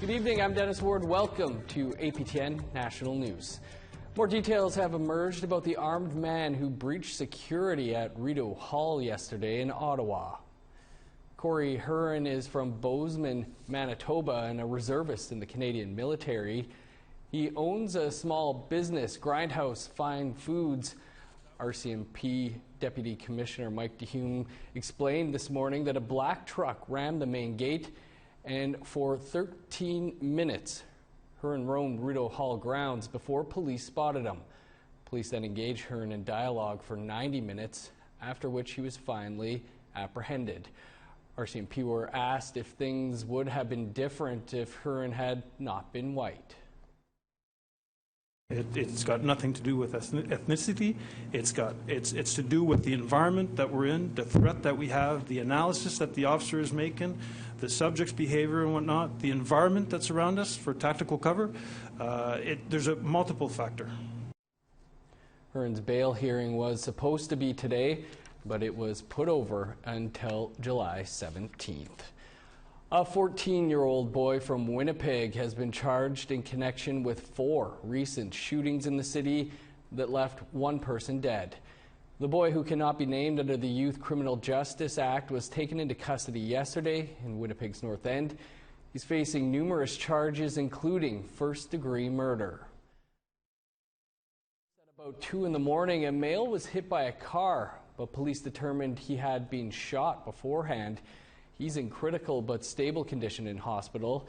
Good evening, I'm Dennis Ward. Welcome to APTN National News. More details have emerged about the armed man who breached security at Rideau Hall yesterday in Ottawa. Corey Huron is from Bozeman, Manitoba, and a reservist in the Canadian military. He owns a small business, Grindhouse Fine Foods. RCMP Deputy Commissioner Mike DeHume explained this morning that a black truck rammed the main gate, and for 13 minutes, Huron roamed Rideau Hall grounds before police spotted him. Police then engaged Huron in dialogue for 90 minutes, after which he was finally apprehended. RCMP were asked if things would have been different if Huron had not been white. It's got nothing to do with ethnicity. It's to do with the environment that we're in, the threat that we have, the analysis that the officer is making, the subject's behavior and whatnot, the environment that's around us for tactical cover. There's a multiple factor. Huron's bail hearing was supposed to be today, but it was put over until July 17th. A 14-year-old boy from Winnipeg has been charged in connection with 4 recent shootings in the city that left one person dead. The boy, who cannot be named under the Youth Criminal Justice Act, was taken into custody yesterday in Winnipeg's North End. He's facing numerous charges, including first-degree murder. At about 2 in the morning, a male was hit by a car, but police determined he had been shot beforehand. He's in critical but stable condition in hospital.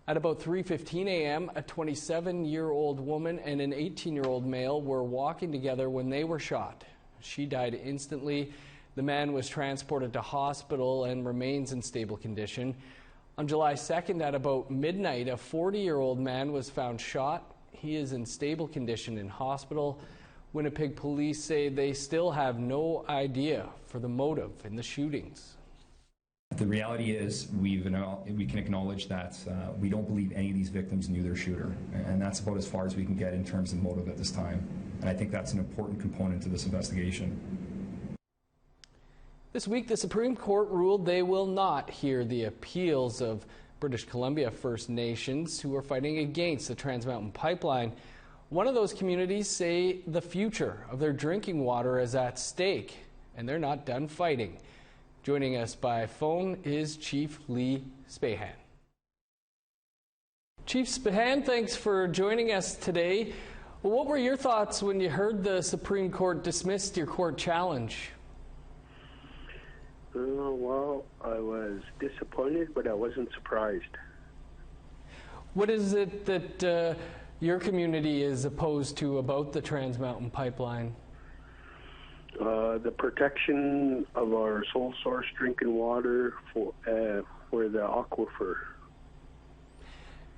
At about 3:15 a.m., a 27-year-old woman and an 18-year-old male were walking together when they were shot. She died instantly. The man was transported to hospital and remains in stable condition. On July 2nd, at about midnight, a 40-year-old man was found shot. He is in stable condition in hospital. Winnipeg police say they still have no idea for the motive in the shootings. The reality is we can acknowledge that we don't believe any of these victims knew their shooter, and that's about as far as we can get in terms of motive at this time. And I think that's an important component to this investigation. This week, the Supreme Court ruled they will not hear the appeals of British Columbia First Nations who are fighting against the Trans Mountain Pipeline. One of those communities say the future of their drinking water is at stake, and they're not done fighting. Joining us by phone is Chief Lee Spahan. Chief Spahan, thanks for joining us today. What were your thoughts when you heard the Supreme Court dismissed your court challenge? Well, I was disappointed, but I wasn't surprised. What is it that your community is opposed to about the Trans Mountain Pipeline? The protection of our sole source drinking water for the aquifer.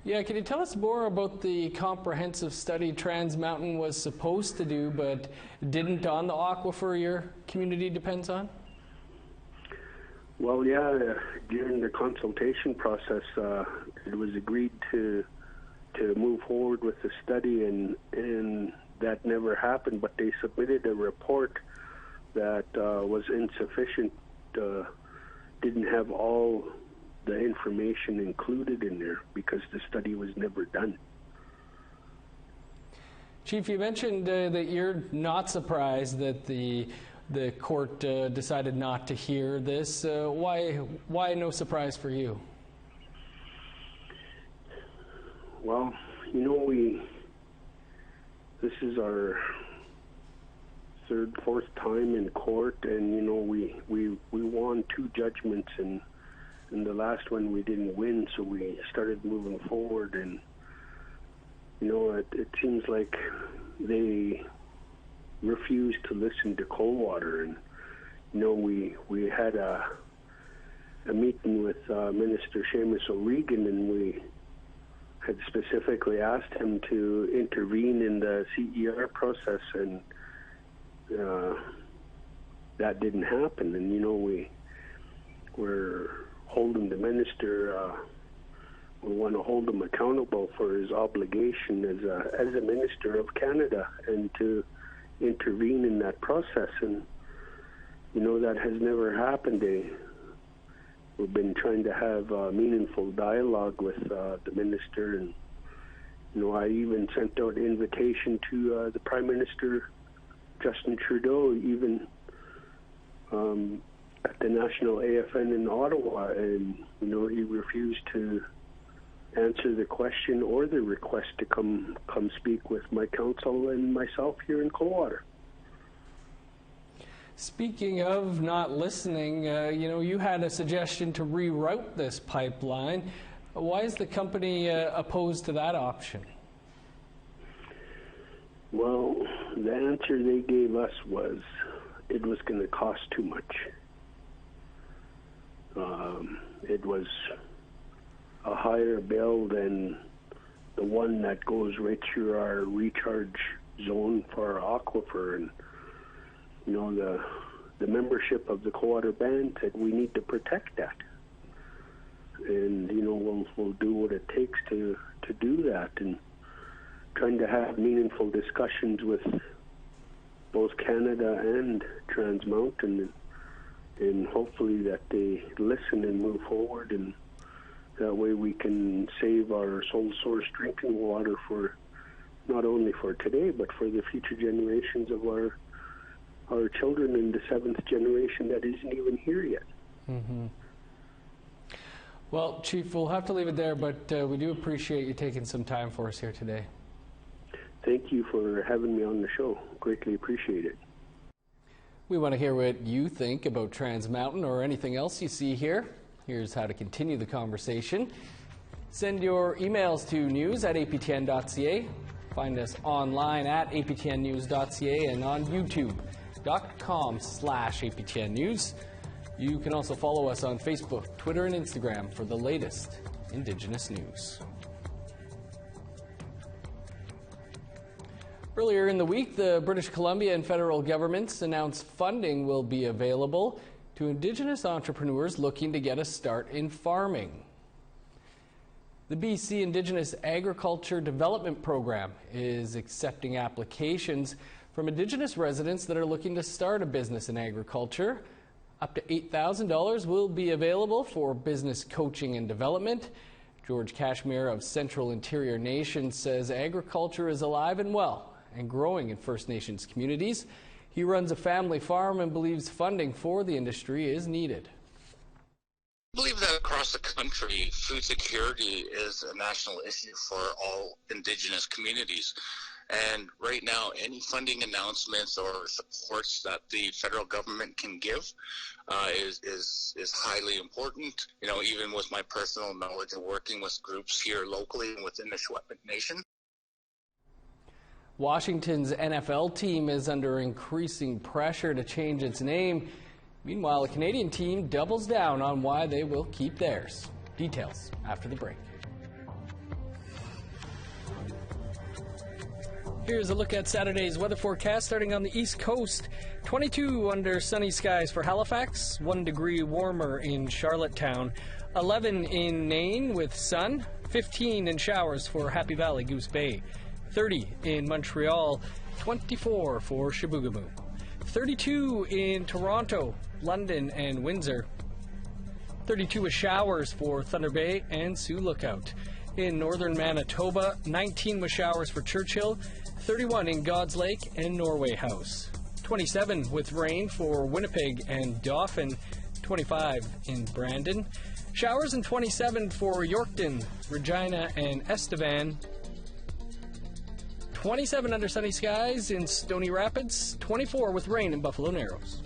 Yeah, can you tell us more about the comprehensive study Trans Mountain was supposed to do but didn't on the aquifer your community depends on? Well, yeah, during the consultation process, it was agreed to move forward with the study, and that never happened, but they submitted a report that was insufficient, didn't have all the information included in there because the study was never done. Chief, you mentioned that you're not surprised that the court decided not to hear this. Why no surprise for you? Well, you know, this is our 3rd, 4th time in court, and you know we won 2 judgments, and the last one we didn't win, so we started moving forward, and you know it seems like they refused to listen to Coldwater, and you know we had a meeting with Minister Seamus O'Regan, and we had specifically asked him to intervene in the CER process, and that didn't happen. And you know we're holding the minister. We want to hold him accountable for his obligation as a minister of Canada and to intervene in that process. And you know that has never happened. we've been trying to have meaningful dialogue with the minister, and I even sent out an invitation to the Prime Minister, Justin Trudeau, even at the National AFN in Ottawa, and he refused to answer the question or the request to come speak with my council and myself here in Coldwater. Speaking of not listening, you had a suggestion to reroute this pipeline. Why is the company opposed to that option? Well, the answer they gave us was it was going to cost too much. It was a higher bill than the one that goes right through our recharge zone for our aquifer, and the membership of the Coldwater Band said we need to protect that, and we'll do what it takes to do that, and trying to have meaningful discussions with both Canada and Trans Mountain, and hopefully that they listen and move forward, and that way we can save our sole source drinking water for not only for today but for the future generations of our children in the 7th generation that isn't even here yet. Mm-hmm. Well, Chief, we'll have to leave it there, but we do appreciate you taking some time for us here today. Thank you for having me on the show. Greatly appreciate it. We want to hear what you think about Trans Mountain or anything else you see here. Here's how to continue the conversation. Send your emails to news@aptn.ca. Find us online at aptnnews.ca and on youtube.com/aptn news. You can also follow us on Facebook, Twitter, and Instagram for the latest Indigenous news. Earlier in the week, the British Columbia and federal governments announced funding will be available to Indigenous entrepreneurs looking to get a start in farming. The BC Indigenous Agriculture Development Program is accepting applications from Indigenous residents that are looking to start a business in agriculture. Up to $8,000 will be available for business coaching and development. George Cashmere of Central Interior Nation says agriculture is alive and well and growing in First Nations communities. He runs a family farm and believes funding for the industry is needed. I believe that across the country, food security is a national issue for all Indigenous communities. And right now, any funding announcements or supports that the federal government can give is highly important. Even with my personal knowledge of working with groups here locally and within the Secwépemc Nation. Washington's NFL team is under increasing pressure to change its name. Meanwhile, a Canadian team doubles down on why they will keep theirs. Details after the break. Here's a look at Saturday's weather forecast starting on the East Coast. 22 under sunny skies for Halifax, 1 degree warmer in Charlottetown, 11 in Nain with sun, 15 in showers for Happy Valley, Goose Bay, 30 in Montreal, 24 for Chibougamau, 32 in Toronto, London, and Windsor, 32 with showers for Thunder Bay and Sioux Lookout. In northern Manitoba, 19 with showers for Churchill, 31 in God's Lake and Norway House, 27 with rain for Winnipeg and Dauphin, 25 in Brandon, showers and 27 for Yorkton, Regina, and Estevan, 27 under sunny skies in Stony Rapids, 24 with rain in Buffalo Narrows.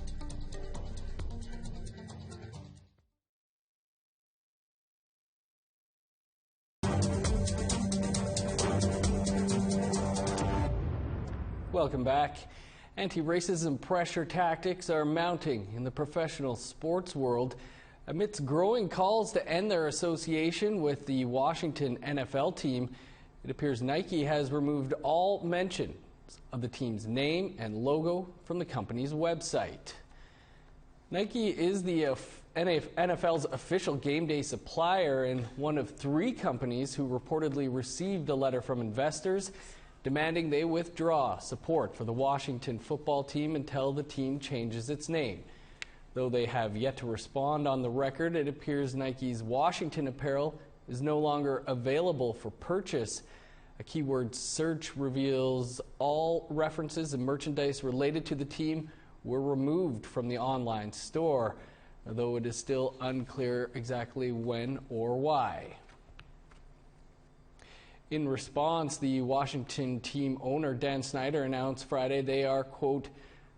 Welcome back. Anti-racism pressure tactics are mounting in the professional sports world amidst growing calls to end their association with the Washington NFL team. It appears Nike has removed all mention of the team's name and logo from the company's website. Nike is the NFL's official game day supplier and one of 3 companies who reportedly received a letter from investors demanding they withdraw support for the Washington football team until the team changes its name. Though they have yet to respond on the record, it appears Nike's Washington apparel is no longer available for purchase. A keyword search reveals all references and merchandise related to the team were removed from the online store, though it is still unclear exactly when or why. In response, the Washington team owner, Dan Snyder, announced Friday they are, quote,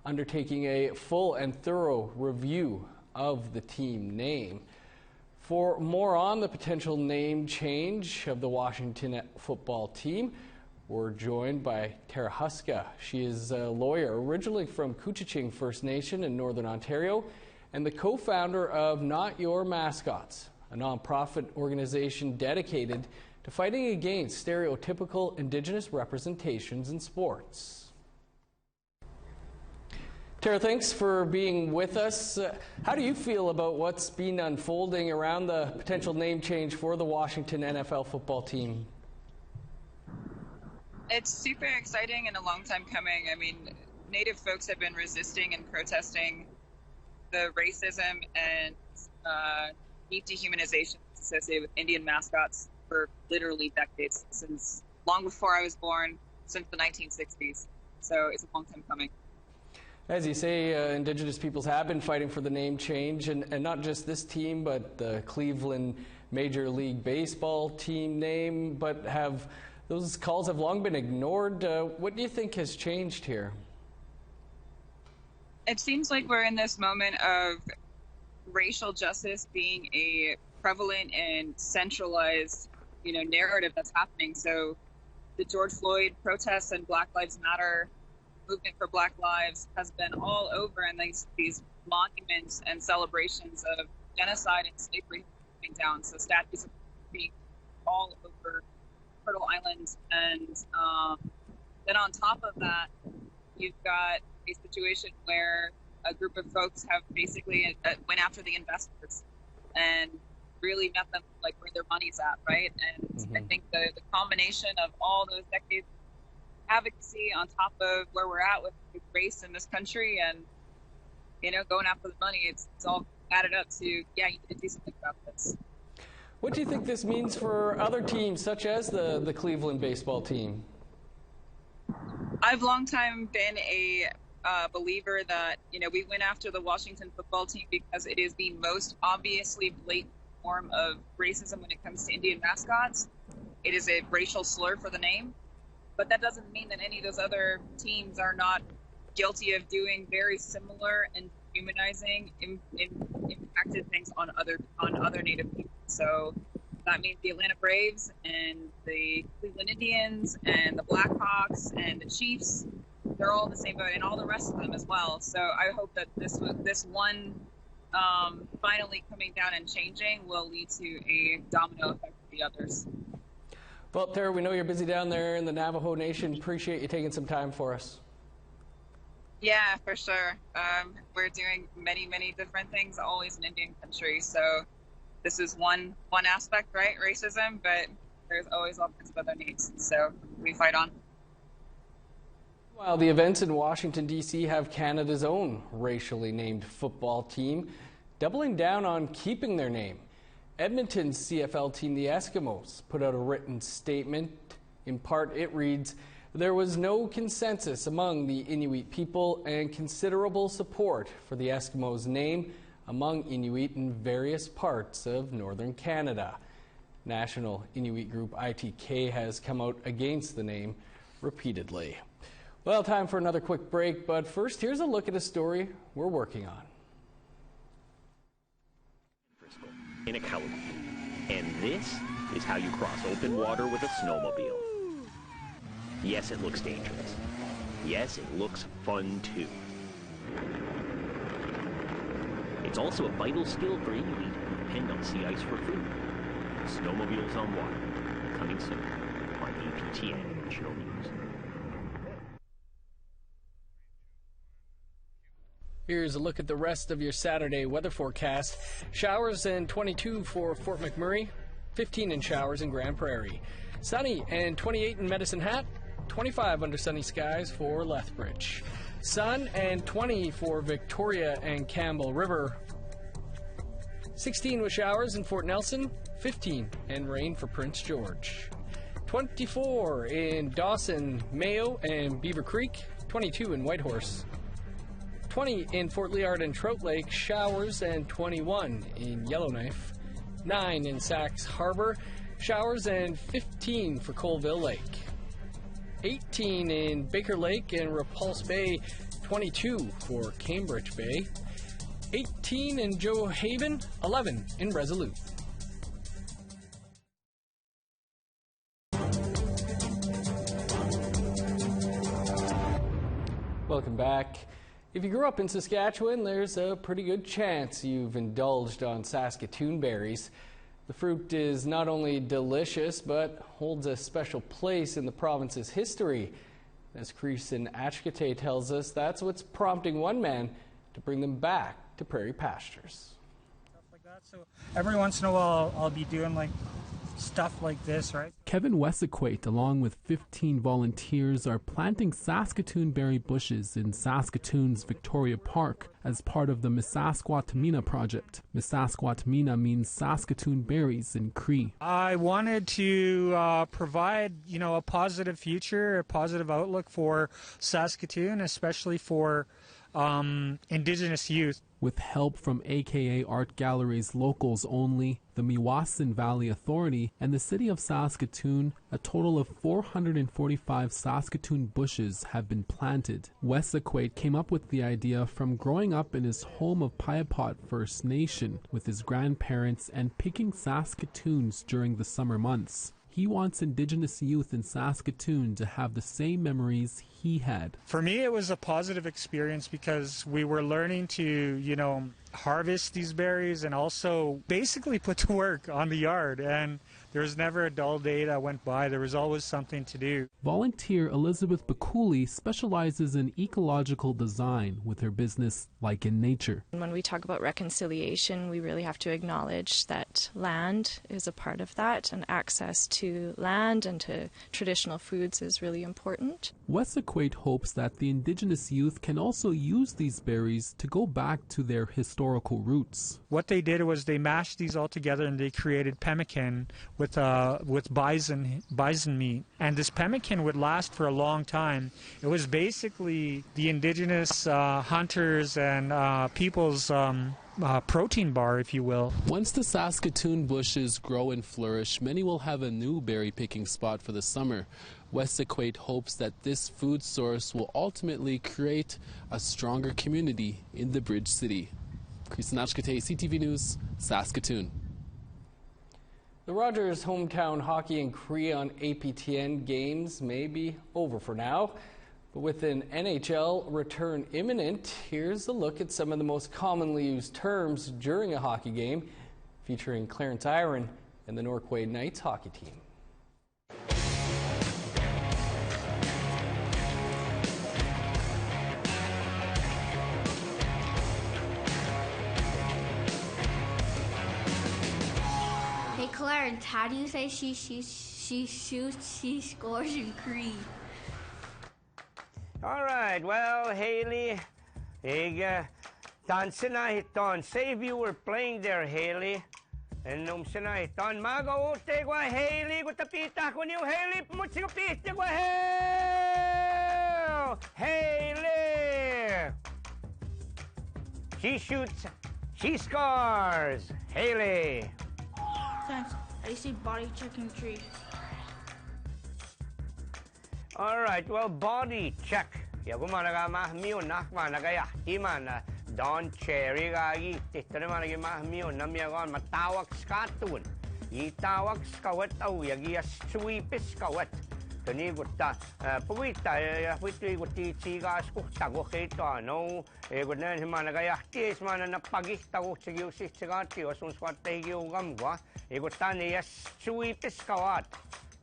undertaking a full and thorough review of the team name. For more on the potential name change of the Washington football team, we're joined by Tara Huska. She is a lawyer originally from Couchiching First Nation in Northern Ontario and the co-founder of Your Mascots, a nonprofit organization dedicated to fighting against stereotypical Indigenous representations in sports. Tara, thanks for being with us. How do you feel about what's been unfolding around the potential name change for the Washington NFL football team? It's super exciting and a long time coming. I mean, Native folks have been resisting and protesting the racism and deep dehumanization associated with Indian mascots for literally decades, since long before I was born, since the 1960s. So it's a long time coming. As you say, Indigenous peoples have been fighting for the name change, and not just this team, but the Cleveland Major League Baseball team name, but those calls have long been ignored. What do you think has changed here? It seems like we're in this moment of racial justice being a prevalent and centralized, narrative that's happening. So the George Floyd protests and Black Lives Matter movement for Black Lives has been all over, and these monuments and celebrations of genocide and slavery coming down. So statues are being all over Turtle Island, and then on top of that, you've got a situation where a group of folks have basically went after the investors and really met them like where their money's at, right? And I think the combination of all those decades advocacy on top of where we're at with race in this country and, going after the money, it's all added up to, you need to do something about this. What do you think this means for other teams, such as the Cleveland baseball team? I've long time been a believer that, we went after the Washington football team because it is the most obviously blatant form of racism when it comes to Indian mascots. It is a racial slur for the name. But that doesn't mean that any of those other teams are not guilty of doing very similar and humanizing, impacted things on other Native people. So that means the Atlanta Braves and the Cleveland Indians and the Blackhawks and the Chiefs, they're all in the same boat, and all the rest of them as well. So I hope that this one finally coming down and changing will lead to a domino effect for the others. Well, Tara, we know you're busy down there in the Navajo Nation. Appreciate you taking some time for us. Yeah, for sure. We're doing many, many different things, always in Indian country. So this is one aspect, right? Racism, but there's always all kinds of other needs. So we fight on. While the events in Washington, D.C. have Canada's own racially named football team doubling down on keeping their name. Edmonton's CFL team, the Eskimos, put out a written statement. In part, it reads, "There was no consensus among the Inuit people and considerable support for the Eskimos' name among Inuit in various parts of northern Canada." National Inuit group ITK has come out against the name repeatedly. Well, time for another quick break, but first, here's a look at a story we're working on. In a cowboy. And this is how you cross open water with a snowmobile. Yes, it looks dangerous. Yes, it looks fun too. It's also a vital skill for Inuit who depend on sea ice for food. Snowmobiles on water, coming soon on APTN National News. Here's a look at the rest of your Saturday weather forecast. Showers and 22 for Fort McMurray, 15 in showers in Grand Prairie. Sunny and 28 in Medicine Hat, 25 under sunny skies for Lethbridge. Sun and 20 for Victoria and Campbell River. 16 with showers in Fort Nelson, 15 and rain for Prince George. 24 in Dawson, Mayo and Beaver Creek, 22 in Whitehorse. 20 in Fort Liard and Trout Lake, showers, and 21 in Yellowknife. 9 in Sax Harbor, showers, and 15 for Colville Lake. 18 in Baker Lake and Repulse Bay, 22 for Cambridge Bay. 18 in Joe Haven, 11 in Resolute. Welcome back. If you grew up in Saskatchewan, there's a pretty good chance you've indulged on Saskatoon berries. The fruit is not only delicious, but holds a special place in the province's history. As Cree Atchkate tells us, that's what's prompting one man to bring them back to prairie pastures. Stuff like that. So every once in a while I'll be doing like stuff like this, right? Kevin Wessaquate, along with 15 volunteers, are planting Saskatoon berry bushes in Saskatoon's Victoria Park as part of the Missaskwatamina project. Missaskwatamina means Saskatoon berries in Cree. I wanted to provide, a positive future, a positive outlook for Saskatoon, especially for Indigenous youth. With help from AKA Art Gallery's Locals Only, the Meewasin Valley Authority, and the City of Saskatoon, a total of 445 Saskatoon bushes have been planted. Wessaquate came up with the idea from growing up in his home of Piapot First Nation with his grandparents and picking Saskatoons during the summer months. He wants Indigenous youth in Saskatoon to have the same memories he had. For me, it was a positive experience because we were learning to, harvest these berries and also basically put to work on the yard. And there was never a dull day that went by. There was always something to do. Volunteer Elizabeth Bakuli specializes in ecological design with her business Like in Nature. When we talk about reconciliation, we really have to acknowledge that land is a part of that, and access to land and to traditional foods is really important. Wessaquate hopes that the Indigenous youth can also use these berries to go back to their historical roots. What they did was they mashed these all together and they created pemmican with bison meat. And this pemmican would last for a long time. It was basically the Indigenous hunters and people's protein bar, if you will. Once the Saskatoon bushes grow and flourish, many will have a new berry picking spot for the summer. Wessaquate hopes that this food source will ultimately create a stronger community in the Bridge City. Cree Atchkate, CTV News, Saskatoon. The Rogers hometown hockey and Cree on APTN games may be over for now. But with an NHL return imminent, here's a look at some of the most commonly used terms during a hockey game, featuring Clarence Iron and the Norquay Knights hockey team. Hey Clarence, how do you say she shoots, she scores in Cree? All right, well, Haley, hiton. Say if you were playing there, Haley, and hiton, mago ute kwa Haley, kutapita ko niyo, Haley, pumutsi ko pita kwa Haley. She shoots, she scores, Haley. Thanks. I see body checking Cree. All right, well, body check. Yagumana ga mahmiyo nakmana kaya timana Don Cherry gagi titare mana gi mahmiyo namyagon matawak skatun. Itawak skawat au yagi sweepis skawat. Kani gutta puwita puwiti gutti chigas kuktago kito ano gudna himana kaya tis mana napagita ko sigiu sigati osun swate gi ugamwa gutta ne sweepis skawat.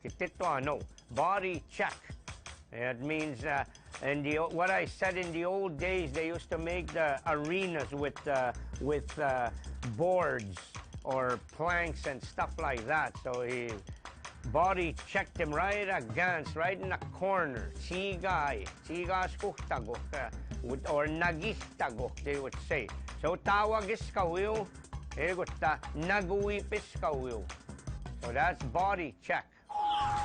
Kitito ano body check. It means, what I said in the old days, they used to make the arenas with boards or planks and stuff like that. So Body checked him right against, right in the corner. Chigay. Chigas kuhtagok. Or nagistagok, they would say. So tawagis kawiw. Egutta naguipis kawiw. So that's body check.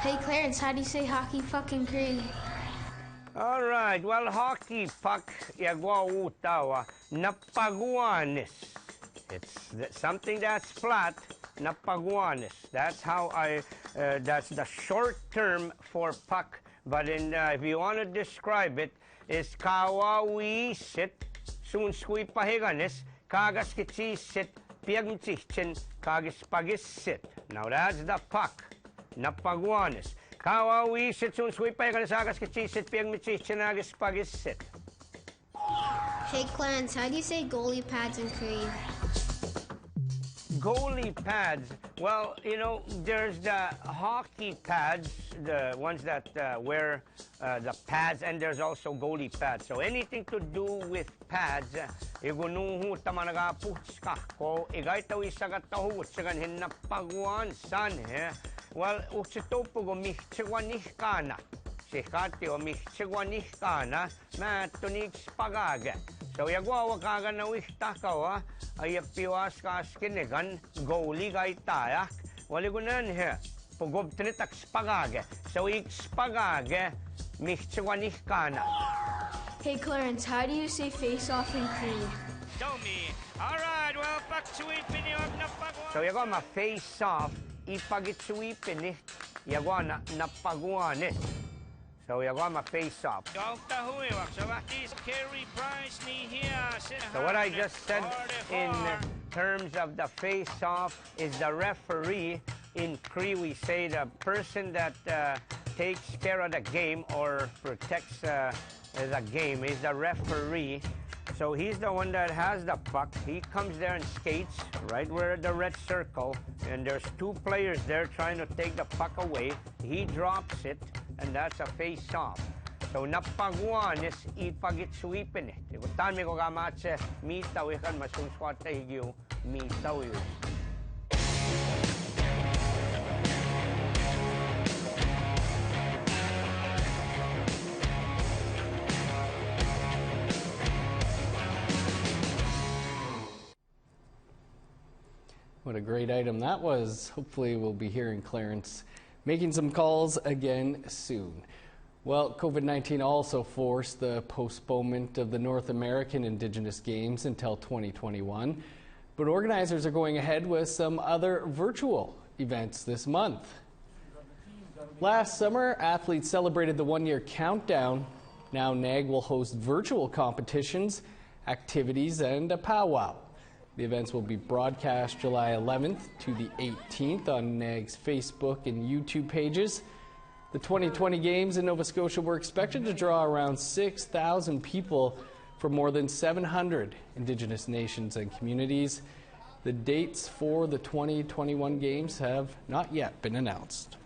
Hey Clarence, how do you say hockey fucking Cree? All right, well, hockey puck, yagwa utawa, napaguanis. It's something that's flat, napaguanis. That's how that's the short term for puck. But if you want to describe it, is kawawi sit, soon squee pahiganis, kagas kitsi sit, piagmchichin, kagis pagis sit. Now that's the puck, napaguanis. Kawawi sit soon sweep by Gonzagas sit piang michichinagis pagis sit. Hey Clarence, how do you say goalie pads in Cree? Goalie pads, well, you know, there's the hockey pads, the ones that wear the pads, and there's also goalie pads. So anything to do with pads, igunuhu tamanagaputs ko igaitaw isagatahu sagan hinnapaguan san he. Well, uksitopo go mihchigwanihkana. Sikati o mihchigwanihkana, matunig spagaga. So yagwawa kaga na wihtakawa, ay piwas ka skinigan, goalie gay tayak. Waligunan he, pugob tinitak spagaga. So ik spagaga, mihchigwanihkana. Hey Clarence, how do you say face off in Cree? Show me. All right, well, paksweepin yung napagwa. So yagwa face off. Ipagitsweepin eh, yagwa napaguan eh. So yagwa face off. So what I just said in terms of the face off is the referee. In Cree we say the person that takes care of the game or protects the game is the referee. So he's the one that has the puck. He comes there and skates right where the red circle, and there's two players there trying to take the puck away. He drops it, and that's a face-off. So napaguan is ipagitsweepin it. Ikutan mi ko kamatse mitaw ikan masungswata higyo mitaw yun. What a great item that was. Hopefully we'll be hearing Clarence making some calls again soon. Well, COVID-19 also forced the postponement of the North American Indigenous Games until 2021. But organizers are going ahead with some other virtual events this month. Last summer, athletes celebrated the one-year countdown. Now NAG will host virtual competitions, activities, and a powwow. The events will be broadcast July 11th to the 18th on NAG's Facebook and YouTube pages. The 2020 Games in Nova Scotia were expected to draw around 6,000 people from more than 700 Indigenous nations and communities. The dates for the 2021 Games have not yet been announced.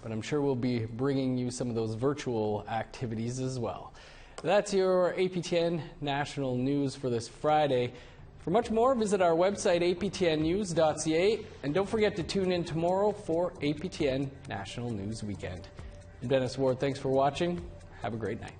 But I'm sure we'll be bringing you some of those virtual activities as well. That's your APTN National News for this Friday. For much more, visit our website, aptnnews.ca, and don't forget to tune in tomorrow for APTN National News Weekend. I'm Dennis Ward. Thanks for watching. Have a great night.